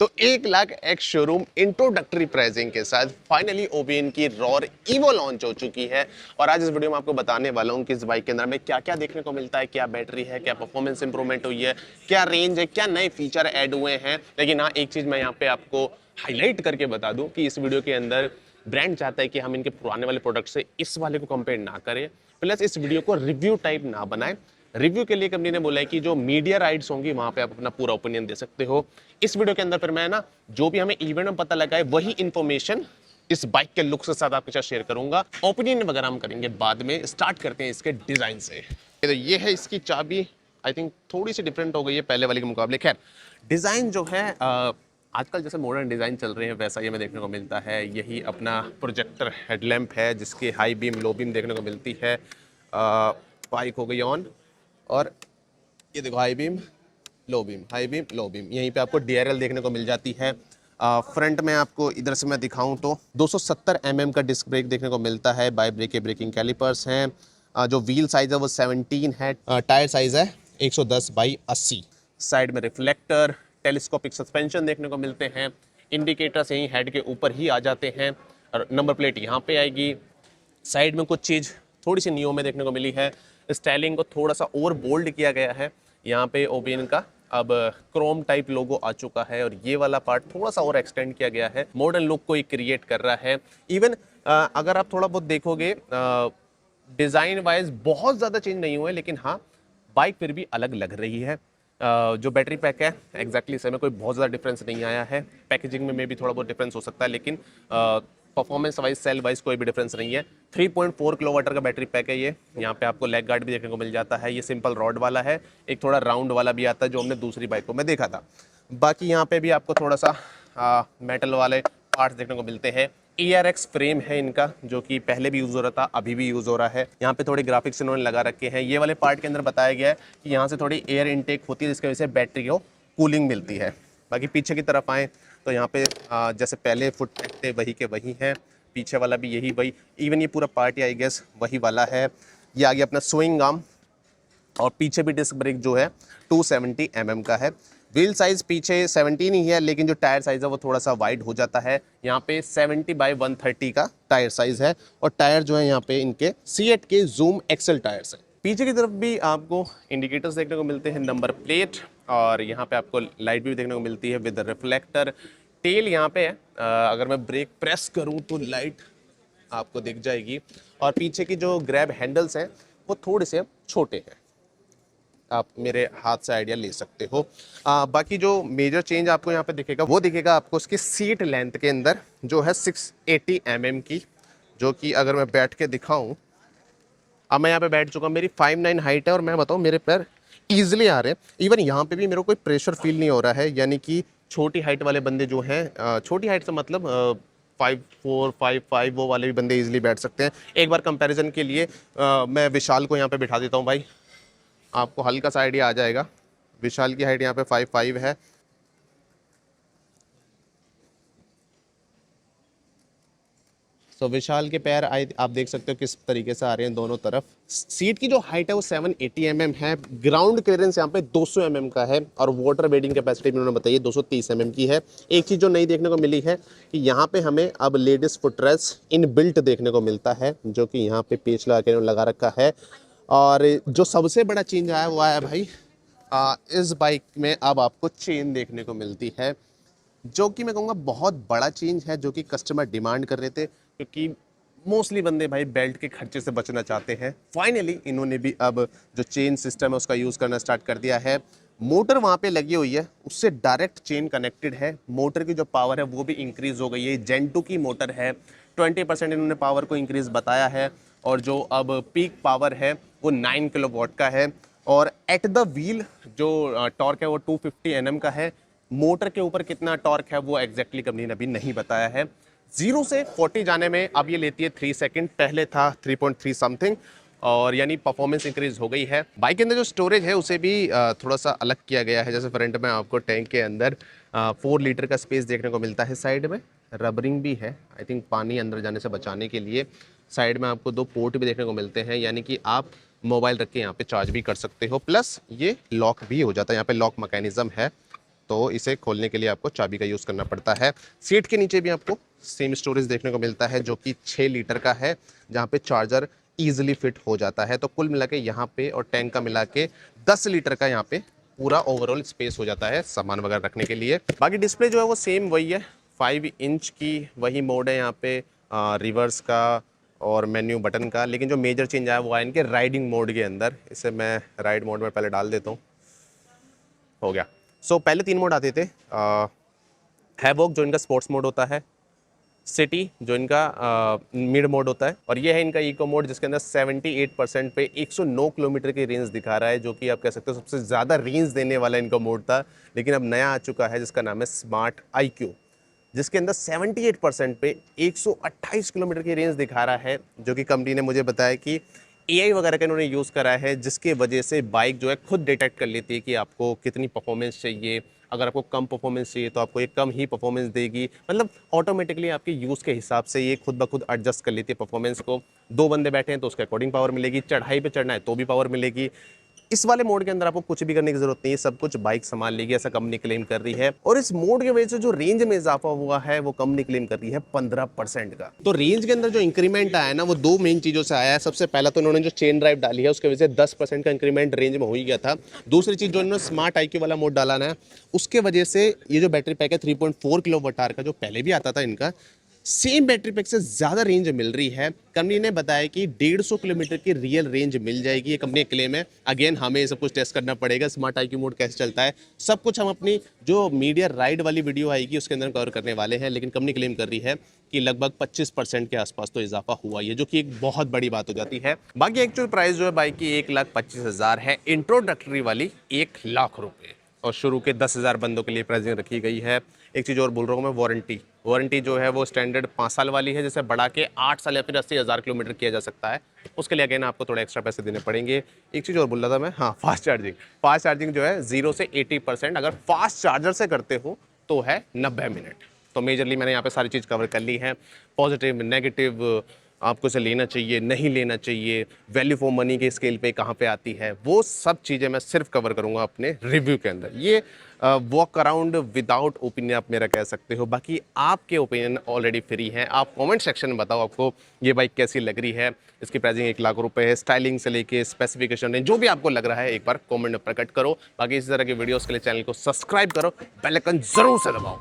तो 1 lakh ex showroom introductory pricing के साथ फाइनली ओबियन की रॉर इवो लॉन्च हो चुकी है। और आज इस वीडियो में आपको बताने वाला हूं कि इस बाइक के अंदर में क्या क्या देखने को मिलता है, क्या बैटरी है, क्या परफॉर्मेंस इंप्रूवमेंट हुई है, क्या रेंज है, क्या नए फीचर ऐड हुए हैं। लेकिन हाँ, एक चीज मैं यहाँ पे आपको हाईलाइट करके बता दूं कि इस वीडियो के अंदर ब्रांड चाहता है कि हम इनके पुराने वाले प्रोडक्ट से इस वाले को कंपेयर ना करें, प्लस इस वीडियो को रिव्यू टाइप ना बनाए। रिव्यू के लिए कंपनी ने बोला है कि जो मीडिया राइट्स होंगी वहां पे आप अपना पूरा ओपिनियन दे सकते हो। इस वीडियो के अंदर फिर मैं ना जो भी हमें इवेंट में पता लगा है वही इंफॉर्मेशन इस बाइक के लुक के साथ आपके साथ शेयर करूंगा। ओपिनियन वगैरह हम करेंगे बाद में। स्टार्ट करते हैं इसके डिजाइन से। तो ये है इसकी चाबी। आई थिंक थोड़ी सी डिफरेंट हो गई है पहले वाले के मुकाबले। खैर, डिजाइन जो है आजकल जैसे मॉडर्न डिजाइन चल रहे हैं वैसा ये हमें देखने को मिलता है। यही अपना प्रोजेक्टर हेडलैम्प है जिसकी हाई बीम लो बीम देखने को मिलती है। बाइक हो गई ऑन, और ये देखो high beam low beam, high beam low beam. यहीं पे आपको DRL देखने को मिल जाती है। फ्रंट में आपको इधर से मैं दिखाऊं तो 270 mm का डिस्क ब्रेक देखने को मिलता है। बाई ब्रेक के ब्रेकिंग कैलिपर्स हैं। जो व्हील साइज है वो 17 है। टायर साइज है 110 बाई 80। साइड में रिफ्लेक्टर, टेलीस्कोपिक सस्पेंशन देखने को मिलते हैं। इंडिकेटर्स यहीं हेड के ऊपर ही आ जाते हैं और नंबर प्लेट यहाँ पे आएगी। साइड में कुछ चीज़ थोड़ी सी नियो में देखने को मिली है। स्टाइलिंग को थोड़ा सा और बोल्ड किया गया है। यहाँ पे ओबियन का अब क्रोम टाइप लोगो आ चुका है और ये वाला पार्ट थोड़ा सा और एक्सटेंड किया गया है। मॉडर्न लुक को क्रिएट कर रहा है। इवन अगर आप थोड़ा बहुत देखोगे डिज़ाइन वाइज बहुत ज़्यादा चेंज नहीं हुआ है, लेकिन हाँ बाइक फिर भी अलग लग रही है। जो बैटरी पैक है एग्जैक्टली इसमें कोई बहुत ज़्यादा डिफरेंस नहीं आया है। पैकेजिंग में भी थोड़ा बहुत डिफरेंस हो सकता है, लेकिन परफॉर्मेंस वाइज सेल वाइज कोई भी डिफरेंस नहीं है। 3.4 किलोवाट का बैटरी पैक है ये। यहाँ पे आपको लेग गार्ड भी देखने को मिल जाता है। ये सिंपल रॉड वाला है, एक थोड़ा राउंड वाला भी आता है जो हमने दूसरी बाइकों में देखा था। बाकी यहाँ पे भी आपको थोड़ा सा मेटल वाले पार्ट्स देखने को मिलते हैं। ARX फ्रेम है इनका, जो कि पहले भी यूज हो रहा था, अभी भी यूज हो रहा है। यहाँ पे थोड़े ग्राफिक्स इन्होंने लगा रखे हैं। ये वाले पार्ट के अंदर बताया गया है कि यहाँ से थोड़ी एयर इनटेक होती है जिसकी वजह से बैटरी को कूलिंग मिलती है। बाकी पीछे की तरफ आए तो यहाँ पे जैसे पहले फुट थे वही के वही हैं। पीछे वाला भी यही वही, इवन ये पूरा पार्ट आई गेस वही वाला है। ये आगे अपना स्विंग आर्म, और पीछे भी डिस्क ब्रेक जो है 270 mm का है। व्हील साइज पीछे 17 ही है, लेकिन जो टायर साइज है वो थोड़ा सा वाइड हो जाता है। यहाँ पे 70 बाई 130 का टायर साइज है। और टायर जो है यहाँ पे इनके सीएट के जूम एक्सेल टायर्स हैं। पीछे की तरफ भी आपको इंडिकेटर्स देखने को मिलते हैं, नंबर प्लेट, और यहाँ पे आपको लाइट भी देखने को मिलती है विद रिफ्लेक्टर। टेल यहाँ पे है। अगर मैं ब्रेक प्रेस करूँ तो लाइट आपको दिख जाएगी। और पीछे की जो ग्रैब हैंडल्स हैं वो थोड़े से छोटे हैं, आप मेरे हाथ से आइडिया ले सकते हो। बाकी जो मेजर चेंज आपको यहाँ पे दिखेगा वो दिखेगा आपको उसकी सीट लेंथ के अंदर, जो है 680 mm की, जो कि अगर मैं बैठ के दिखाऊं, अब मैं यहाँ पे बैठ चुका हूँ, मेरी 5'9" हाइट है और मैं बताऊँ मेरे पैर ईजिली आ रहे हैं। इवन यहाँ पे भी मेरे को कोई प्रेशर फील नहीं हो रहा है। यानी कि छोटी हाइट वाले बंदे जो हैं, छोटी हाइट से मतलब 5'4", 5'5" वो वाले भी बंदे इजीली बैठ सकते हैं। एक बार कंपैरिजन के लिए मैं विशाल को यहाँ पे बिठा देता हूँ भाई, आपको हल्का सा आइडिया आ जाएगा। विशाल की हाइट यहाँ पे 5'5" है। तो विशाल के पैर आप देख सकते हो किस तरीके से आ रहे हैं दोनों तरफ। सीट की जो हाइट है वो 780 mm है। ग्राउंड क्लियरेंस यहाँ पे 200 mm का है, और वाटर वेडिंग कैपेसिटी भी उन्होंने बताई 230 mm की है। एक चीज़ जो नई देखने को मिली है कि यहाँ पे हमें अब लेडीज फुटरेस्ट इन बिल्ट देखने को मिलता है, जो कि यहाँ पे पेच लगा रखा है। और जो सबसे बड़ा चेंज आया वो आया भाई, इस बाइक में अब आपको चेन देखने को मिलती है, जो कि मैं कहूँगा बहुत बड़ा चेंज है, जो कि कस्टमर डिमांड कर रहे थे, क्योंकि मोस्टली बंदे भाई बेल्ट के खर्चे से बचना चाहते हैं। फाइनली इन्होंने भी अब जो चेन सिस्टम है उसका यूज़ करना स्टार्ट कर दिया है। मोटर वहाँ पे लगी हुई है, उससे डायरेक्ट चेन कनेक्टेड है। मोटर की जो पावर है वो भी इंक्रीज हो गई है। जेन 2 की मोटर है। 20% इन्होंने पावर को इंक्रीज बताया है, और जो अब पीक पावर है वो 9 किलोवाट का है। और एट द व्हील जो टॉर्क है वो 250 Nm का है। मोटर के ऊपर कितना टॉर्क है वो एग्जैक्टली कंपनी ने अभी नहीं बताया है। 0 से 40 जाने में अब ये लेती है 3 सेकंड, पहले था 3.3 समथिंग, और यानी परफॉर्मेंस इंक्रीज हो गई है। बाइक के अंदर जो स्टोरेज है उसे भी थोड़ा सा अलग किया गया है। जैसे फ्रंट में आपको टैंक के अंदर 4 लीटर का स्पेस देखने को मिलता है। साइड में रबरिंग भी है, आई थिंक पानी अंदर जाने से बचाने के लिए। साइड में आपको 2 पोर्ट भी देखने को मिलते हैं, यानी कि आप मोबाइल रख के यहाँ पे चार्ज भी कर सकते हो। प्लस ये लॉक भी हो जाता है, यहाँ पे लॉक मैकेनिज्म है, तो इसे खोलने के लिए आपको चाबी का यूज़ करना पड़ता है। सीट के नीचे भी आपको सेम स्टोरेज देखने को मिलता है जो कि 6 लीटर का है, जहाँ पे चार्जर ईजिली फिट हो जाता है। तो कुल मिला के यहाँ पे और टैंक का मिला के 10 लीटर का यहाँ पे पूरा ओवरऑल स्पेस हो जाता है सामान वगैरह रखने के लिए। बाकी डिस्प्ले जो है वो सेम वही है, 5 इंच की वही मोड है यहाँ पे रिवर्स का और मेन्यू बटन का। लेकिन जो मेजर चेंज आया वो आया इनके राइडिंग मोड के अंदर। इसे मैं राइड मोड में पहले डाल देता हूँ, हो गया। सो पहले 3 मोड आते थे, हैवॉक जो इनका स्पोर्ट्स मोड होता है, सिटी जो इनका मिड मोड होता है, और ये है इनका इको मोड जिसके अंदर 78% पे 109 किलोमीटर की रेंज दिखा रहा है, जो कि आप कह सकते हो सबसे ज़्यादा रेंज देने वाला इनका मोड था। लेकिन अब नया आ चुका है जिसका नाम है स्मार्ट IQ, जिसके अंदर 78% पे 128 किलोमीटर की रेंज दिखा रहा है, जो कि कंपनी ने मुझे बताया कि AI वगैरह का इन्होंने यूज़ करा है, जिसके वजह से बाइक जो है खुद डिटेक्ट कर लेती है कि आपको कितनी परफॉर्मेंस चाहिए। अगर आपको कम परफॉर्मेंस चाहिए तो आपको ये कम ही परफॉर्मेंस देगी, मतलब ऑटोमेटिकली आपके यूज़ के हिसाब से ये खुद ब खुद एडजस्ट कर लेती है परफॉर्मेंस को। 2 बंदे बैठे हैं तो उसके अकॉर्डिंग पावर मिलेगी, चढ़ाई पे चढ़ना है तो भी पावर मिलेगी। इस वाले मोड के अंदर आपको कुछ भी करने की जरूरत नहीं है, सब कुछ बाइक संभाल लेगी, ऐसा कंपनी क्लेम कर रही है। और इस मोड की वजह से जो रेंज में इजाफा हुआ है वो कंपनी क्लेम कर रही है 15% का। तो रेंज के अंदर जो इंक्रीमेंट आया है ना वो 2 मेन चीजों से आया है। सबसे पहला तो इन्होंने जो चेन ड्राइव डाली है उसके वजह से 10% का इंक्रीमेंट रेंज में हो ही गया था। दूसरी चीज जो इन्होंने स्मार्ट IQ वाला मोड डाला ना, उसके वजह से ये जो बैटरी पैक है 3.4 किलोवाट आवर का जो पहले भी आता था इनका, सेम बैटरी पैक से ज़्यादा रेंज मिल रही है। कंपनी ने बताया कि 150 किलोमीटर की रियल रेंज मिल जाएगी, ये कंपनी क्लेम है। अगेन हमें ये सब कुछ टेस्ट करना पड़ेगा, स्मार्ट IQ मोड कैसे चलता है, सब कुछ हम अपनी जो मीडिया राइड वाली वीडियो आएगी उसके अंदर कवर करने वाले हैं। लेकिन कंपनी क्लेम कर रही है कि लगभग 25% के आसपास तो इजाफा हुआ है, जो कि एक बहुत बड़ी बात हो जाती है। बाकी एक्चुअल प्राइस जो है बाइक की 1,25,000 है, इंट्रोडक्टरी वाली 1,00,000 रुपये, और शुरू के 10,000 बंदों के लिए प्राइसिंग रखी गई है। एक चीज़ और बोल रहा हूँ मैं, वारंटी जो है वो स्टैंडर्ड 5 साल वाली है, जिसे बढ़ा के 8 साल या फिर 80,000 किलोमीटर किया जा सकता है। उसके लिए अगेन आपको थोड़ा एक्स्ट्रा पैसे देने पड़ेंगे। एक चीज़ और बोल रहा था मैं, हाँ, फास्ट चार्जिंग जो है 0 से 80% अगर फास्ट चार्जर से करते हो तो है 90 मिनट। तो मेजरली मैंने यहाँ पे सारी चीज़ कवर कर ली है, पॉजिटिव नेगेटिव, आपको इसे लेना चाहिए नहीं लेना चाहिए, वैल्यू फॉर मनी के स्केल पे कहाँ पे आती है, वो सब चीज़ें मैं सिर्फ कवर करूँगा अपने रिव्यू के अंदर। ये वॉक अराउंड विदाउट ओपिनियन आप मेरा कह सकते हो। बाकी आपके ओपिनियन ऑलरेडी फ्री हैं, आप कमेंट सेक्शन में बताओ आपको ये बाइक कैसी लग रही है। इसकी प्राइसिंग 1,00,000 रुपये है, स्टाइलिंग से लेके स्पेसिफिकेशन जो भी आपको लग रहा है एक बार कॉमेंट में प्रकट करो। बाकी इसी तरह की वीडियोज़ के लिए चैनल को सब्सक्राइब करो, बेल आइकन जरूर से दबाओ।